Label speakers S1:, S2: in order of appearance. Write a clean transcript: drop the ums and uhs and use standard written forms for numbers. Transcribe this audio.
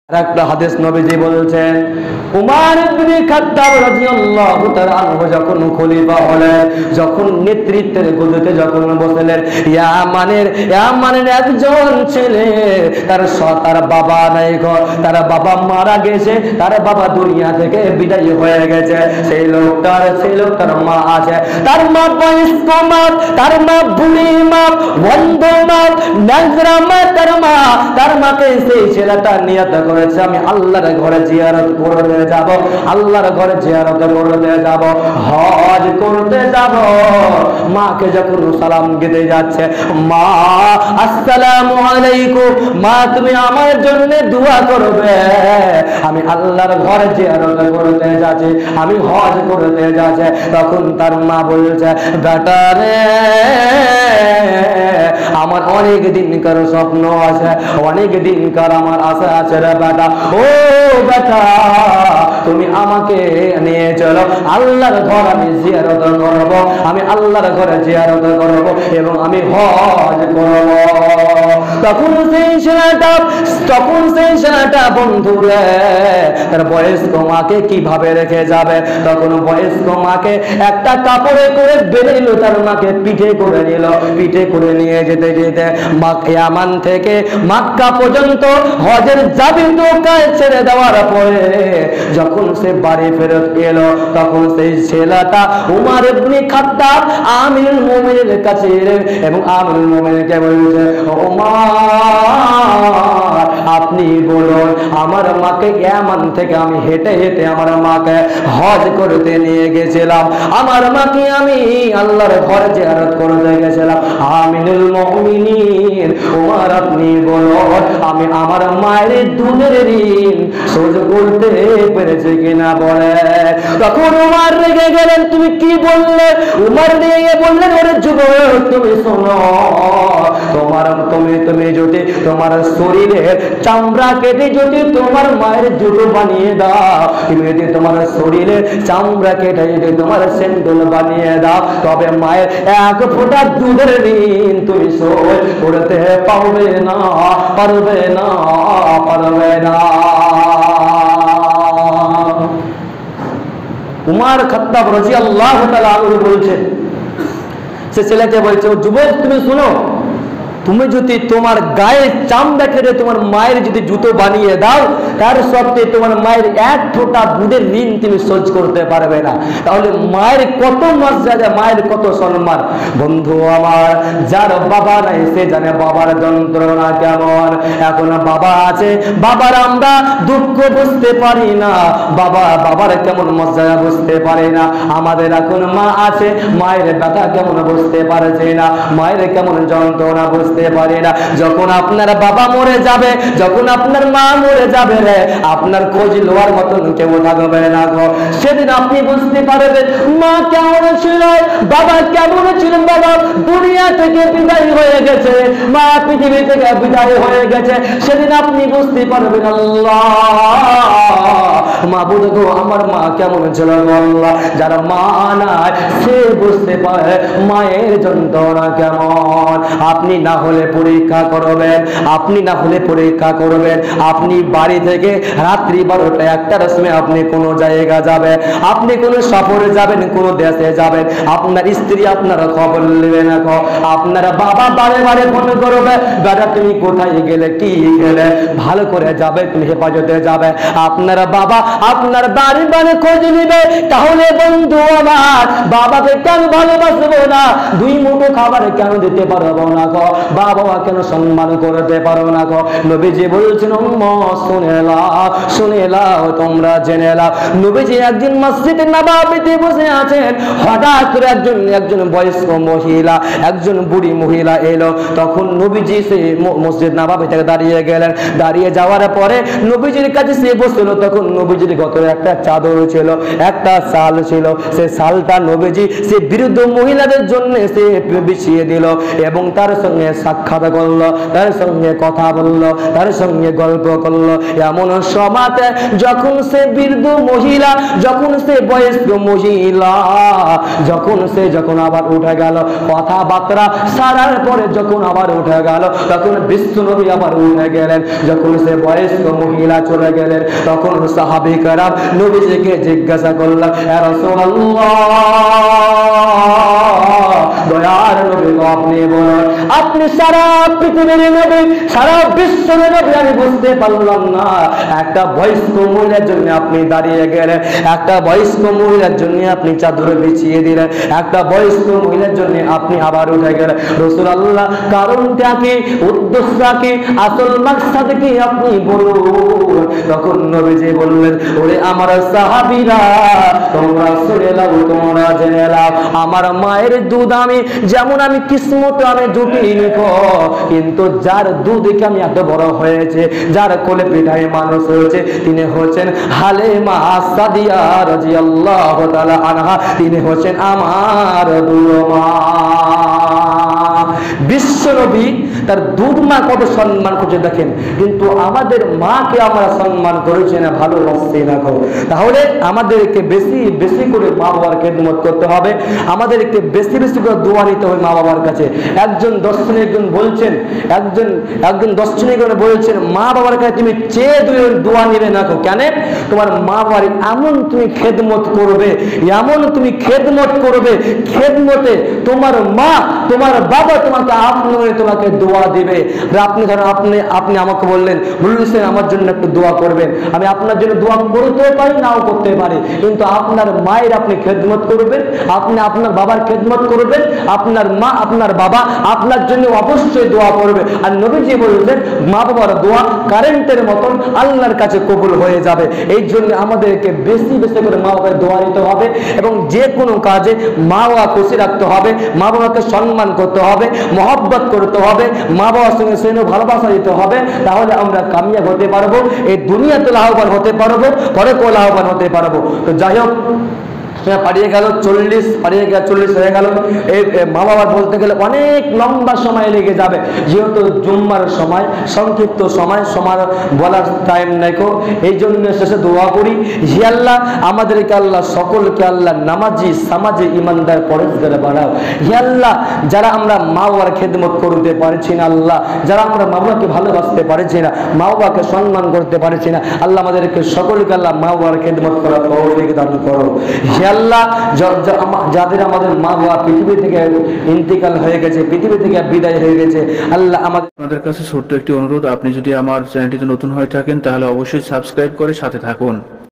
S1: একটা হাদিস নবীজি বলছেন, উমর ইবনে খাত্তাব রাদিয়াল্লাহু তাআলা আনহু যখন খলিফা হলেন, যখন নেতৃত্বের গদিতে যখন বসলেন, ইয়ামানের একজন ছেলে, তার বাবা নাই গো, তার বাবা মারা গেছে, তার বাবা দুনিয়া থেকে বিদায় হয়ে গেছে। সেই লোকটার মা আছে, তার মা বয়স্ক মা, তার মা বুড়ি মা, বন্ধ মা, নাজরা মা, তার মাকে সেই ছেলেটা নিয়ত করেছে, আমি আল্লাহর ঘরে জিয়ারত করতে যাব, আল্লাহর ঘরে জিয়ারত করতে যাব, হজ করতে যাব। মাকে যখন সালাম দিতে যাচ্ছে, মা আসসালামু আলাইকুম, মা তুমি আমার জন্য দোয়া করবে, আমি আল্লাহর ঘরে জিয়ারত করতে যাচ্ছি, আমি হজ করতে যাচ্ছি। তখন তার মা বলছে, বেটা রে, আমার অনেক দিনকার স্বপ্ন আছে, অনেক দিনকার আমার আশা আছে রে বেটা। ও বেটা, তুমি আমাকে নিয়ে চলো, আল্লাহর ঘর আমি জিয়ারত করব, আমি আল্লাহর ঘরে জিয়ারত করব এবং আমি হজ করব। তখন সেই ছেলেটা বন্ধুরে তার বয়স্ক মাকে কিভাবে রেখে যাবে? তখন বয়স্ক মাকে একটা কাপড়ে করে বেঁধে নিল, তার মাকে পিঠে করে নিল। পিঠে করে নিয়ে যেতে যেতে ইয়ামান থেকে মক্কা পর্যন্ত হজের চাবি নৌকায় ছেড়ে দেওয়ার পরে যখন সে বাড়ি ফেরত এলো, তখন সেই ছেলেটা উমর ইবনে খাত্তাব আমিরুল মুমিনের কাছে এবং আমিরুল মুমিনকে বলছে, ওমর আপনি বলুন, আমার মাকে ইয়ামান থেকে আমি হেঁটে হেঁটে আমার মাকে হজ করতে নিয়ে গেছিলাম, আমার মাকে আমি আল্লাহর ঘরে জিয়ারত করতে গেছিলাম, আমিরুল মুমিনিন ওমর আপনি বলুন, আমি আমার মায়ের দুধের ঋণ শোধ করতে পেরেছি কিনা বলে। তখন উমর রেগে গেলেন, তুমি কি বললে? উমর রেগে বললেন, ওরে যুবক তুমি শোনো, তুমি যদি তোমার শরীরের চামড়া কেটে যদি তোমার মায়ের জুতো বানিয়ে দাও, তুমি যদি তোমার শরীরের চামড়া কেটে যদি তোমার স্যান্ডেল বানিয়ে দাও, তবে মায়ের এক ফোঁটা দুধের ঋণ তুমি শোধ করতে পারবে না। উমর খাত্তাব রাদিয়াল্লাহু তাআলা আনহু বলছেন, সে ছেলেকে বলছে, ও যুবক তুমি শোনো, তুমি যদি তোমার গায়ে চামড়া কেটে তোমার মায়ের যদি জুতো বানিয়ে দাও, তার সত্ত্বে তোমার মায়ের এক ফোঁটা দুধের ঋণ তুমি শোধ করতে পারবে না। তাহলে মায়ের কত মর্যাদা, মায়ের কত সম্মান। বন্ধু আমার, যার বাবা নাই সে জানে বাবার যন্ত্রণা কেমন। এখন বাবা আছে, বাবার আমরা দুঃখ বুঝতে পারি না, বাবার কেমন মর্যাদা বুঝতে পারি না। আমাদের এখন মা আছে, মায়ের ব্যথা কেমন বুঝতে পারছে না, মায়ের কেমন যন্ত্রণা বুঝতে পারে না। যখন আপনার বাবা মরে যাবে, যখন আপনার মা মরে যাবে রে, আপনার খোঁজ লোয়ার মতন কেউ থাকবে না গো। সেদিন আপনি বুঝতে পারবেন মা কেমন ছিল, বাবা কেমন ছিল। বাবা দুনিয়া থেকে বিদায় হয়ে গেছে, মা পৃথিবী থেকে বিদায় হয়ে গেছে, সেদিন আপনি বুঝতে পারবেন আল্লাহ মাবুদ গো, আমার মা কেমন ছিল আল্লাহ। যারা মা নাই সে বুঝতে পারে মায়ের যন্ত্রণা কেমন। আপনি না হলে পরীক্ষা করবেন, আপনি বাড়ি থেকে রাত্রি 12টা 1টার সময় আপনি কোনো জায়গা যাবেন, আপনি কোনো সফরে যাবেন, কোনো দেশে যাবেন, আপনার স্ত্রী আপনার খবর নেবে না, আপনার বাবা বারে বারে ফোন করবে, বেটা তুমি কোথায় গেলে, কি গেলে, ভালো করে যাবে, তুমি হেফাজতে যাবে। আপনার বাবা আপনার বাড়ি বাড়ি খোঁজ নিবে। তাহলে বন্ধু আমার, বাবাকে কেন ভালোবাসবো না? 2 মুঠো খাবার কেন দিতে পারবো না গো? বাবা কেন সম্মান করতে পারো না গো? নবীজি বলছেন, শুনে লাও, তোমরা জেনে লাও। নবীজি একদিন মসজিদে নববীতে বসে আছেন, হঠাৎ করে একজন বয়স্ক মহিলা, একজন বুড়ি মহিলা এলো। তখন নবীজি সে মসজিদ নববী থেকে দাঁড়িয়ে গেলেন, দাঁড়িয়ে যাওয়ার পরে নবীজির কাছে সে বসলো। তখন নবী নবীজির গতরে একটা চাদর ছিল, একটা শাল ছিল, সে শালটা নবীজি সে বৃদ্ধ মহিলাদের জন্য সে বিছিয়ে দিল এবং তার সঙ্গে সাক্ষাৎ করলো, তার সঙ্গে কথা বললো, তার সঙ্গে গল্প করলো। এমন সমাতে যখন সে বৃদ্ধ মহিলা, যখন সে বয়স্ক মহিলা, যখন আবার উঠে গেল কথাবার্তা সারার পরে, যখন আবার উঠে গেল, তখন বিষ্ণু নবী আবার উঠে গেলেন। যখন সে বয়স্ক মহিলা চলে গেলেন, তখন সাহাবী কেরাম নবীজিকে জিজ্ঞাসা করলেন, ইয়া রাসূলুল্লাহ, দয়ার নবী আপনি বলেন, আপনি সারা পৃথিবীর নবী, সারা বিশ্বের নবী, আমি বুঝতে পারলাম না একটা বয়স্ক মহিলার জন্য আপনি দাঁড়িয়ে গেলেন, একটা বয়স্ক মহিলার জন্য আপনি চাদর বিছিয়ে দিলেন, একটা বয়স্ক মহিলার জন্য আপনি আবার উঠে গেলেন। রাসূলুল্লাহ, কারণটা কি, উদ্দেশ্যটা কি, আসল মাকসাদ কি আপনি বলুন। তখন নবীজি বললেন, ওরে আমার সাহাবীরা, তোমরা শুনে নাও, তোমরা জেনে নাও, আমার মায়ের দুধ আমি যেমন আমি কিসমত আমি জুটিয়ে নিব, কিন্তু যার দুধ আমি এত বড় হয়েছে, যার কোলে পিঠায় মানুষ হয়েছে, তিনি হচ্ছেন হালিমা সাদিয়া রাদিয়াল্লাহু তাআলা আনহা, তিনি হচ্ছেন আমার দুলমা। বিশ্বনবী তার দুধ মা কত সম্মান করছে দেখেন, কিন্তু আমাদের মাকে আমরা সম্মান করেছি না, ভালোবাসছি না। তাহলে আমাদেরকে বেশি বেশি করে মা বাবার খেদমত করতে হবে, আমাদেরকে বেশি বেশি করে দোয়া নিতে হবে মা বাবার কাছে। একজন দর্শনীয় বলছেন, একজন দর্শনীয় বলছেন, মা বাবার কাছে তুমি চেয়ে দোয়া নিবে না। কেন? তোমার মা বাবার এমন তুমি খেদমত করবে, এমন তুমি খেদমত করবে, খেদমতে তোমার মা তোমার বাবা তোমাকে তোমাকে দোয়া দিবে। আপনি ধরেন আপনি আমাকে বললেন, বলছেন আমার জন্য একটু দোয়া করবেন, আমি আপনার জন্য দোয়া করতেও পারি, নাও করতে পারি, কিন্তু আপনার মায়ের আপনি খেদমত করবেন, আপনি আপনার বাবার খেদমত করবেন, আপনার মা আপনার বাবা আপনার জন্য অবশ্যই দোয়া করবে। আর নবীজি বলছেন, মা বাবার দোয়া কারেন্টের মতন আল্লাহর কাছে কবুল হয়ে যাবে। এই জন্য আমাদেরকে বেশি বেশি করে মা বাবার দোয়া নিতে হবে এবং যে কোনো কাজে মা বাবা খুশি রাখতে হবে, মা বাবাকে সম্মান করতে হবে, মহব্বত করতে হবে, মা বাবার সঙ্গে স্নেহ ভালোবাসা দিতে হবে। তাহলে আমরা কামিয়াব হতে পারবো, এই দুনিয়াতে লাভবান হতে পারবো, পরকালে লাভবান হতে পারবো। তো যাই হোক, পারিয়ে গেল 40, পারিয়ে গেল 40 হয়ে গেল। এই মা বাবার বলতে গেলে অনেক লম্বা সময় লেগে যাবে, যেহেতু জুম্মার সময়, সংক্ষিপ্ত সময় বলার টাইম নাই। এই জন্য শেষে দোয়া করি, হে আল্লাহ, আমাদেরকে আল্লাহ সকলকে আল্লাহ নামাজি সমাজে ইমানদার পরেজগার বানাও। হে আল্লাহ, যারা আমরা মা বাবার খেদমত করতে পারছি না, আল্লাহ যারা আমরা মা বাবাকে ভালোবাসতে পারছি না, মা বাবাকে সম্মান করতে পারছি না, আল্লাহ আমাদেরকে সকলকে আল্লাহ মা বাবার খেদমত করার তৌফিক দান করো। হে আল্লাহ, যাদের আমাদের মা বাবা পৃথিবী থেকে ইন্তিকাল হয়ে গেছে, পৃথিবী থেকে বিদায় হয়ে গেছে, আল্লাহ আমাদের কাছে ছোট্ট একটি অনুরোধ, আপনি যদি আমার চ্যানেলটিতে নতুন হয়ে থাকেন তাহলে অবশ্যই সাবস্ক্রাইব করে সাথে থাকুন।